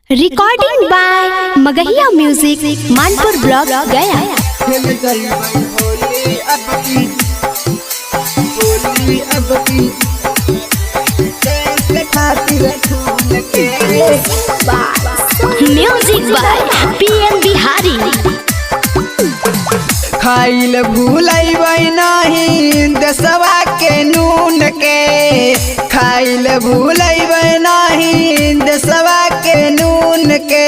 Recording by Magahiya music Manpur block Gaya. Music by PM Bihari. खाइल भूलैबै नहीं देशवा के नून के, खाइल भूलैबै नहीं देशवा के नून के।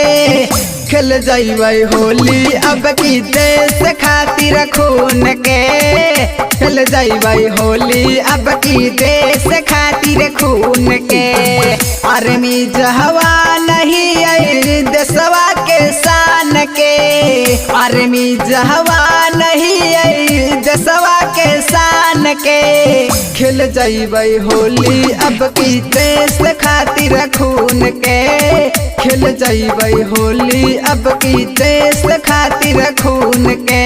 खेल जैबै होली अब की देश खातिर खून के, खेल जैबै होली अब की देश खातिर खून के। आर्मी जहवा नहीं आई देशवा के शान के, आर्मी जहवा नहीं आई देशवा के शान के। खेल जैबै होली अब की देश खातिर खून के, खेल जैबै होली अब की देश खातिर खून के।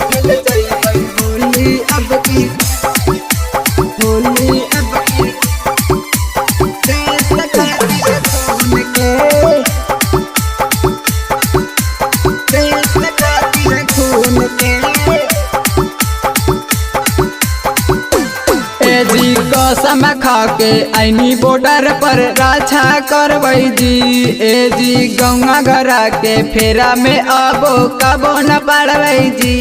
खेल जैबै होली अब की, होली अब की देश खातिर खून के, देश खातिर खून के। जी कसम खा के ऐनी बॉर्डर पर रक्षा करबै जी, ए जी गौवा घरा के फेरा में अबो कबो न पड़बै जी।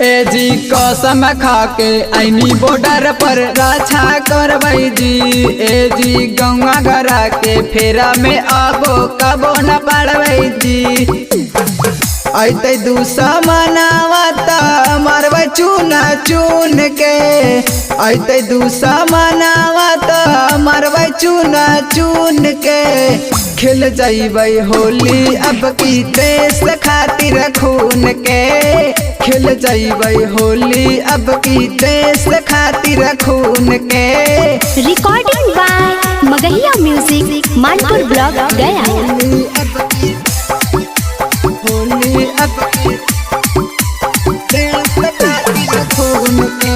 ए जी कसम खा के ऐनी बॉर्डर पर रक्षा करबै जी, ए जी गौवा घरा के फेरा में अबो कबो न पड़बै जी। ऐते दुश्मनवा त मरबै चून चून के, ऐते दुश्मनवा त मरबै चून चून के। खेल जैबै होली अब की देश खातिर खून के, खेल जैबै होली अब की देश खातिर खून के। Recording by Magahiya music Manpur block Gaya. Holi अब की देश खातिर खून के,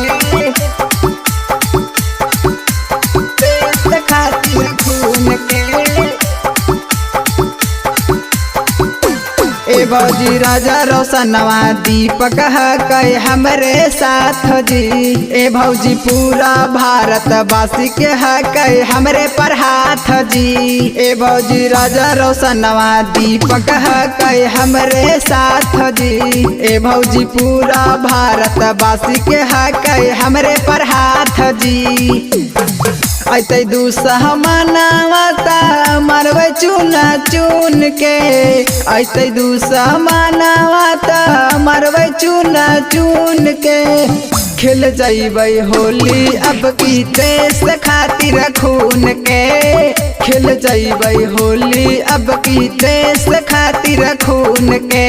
देश खातिर खून के। ए भौजी राजा रोशनवा दीपक है हमरे साथ जी, ए भौजी पूरा भारत वासी के है हमरे पर हाथ जी। ए भौजी राजा रोशनवा दीपक है हमरे साथ जी, ए भौजी पूरा भारत वासी के है हमरे पर हाथ जी। ऐते दुश्मनवा त मरबै चून चून के, ऐते दुश्मनवा त मरबै चून चून के। खेल जैबै होली अब की देश खातिर खून के, खेल जैबै होली अब की देश खातिर खून के।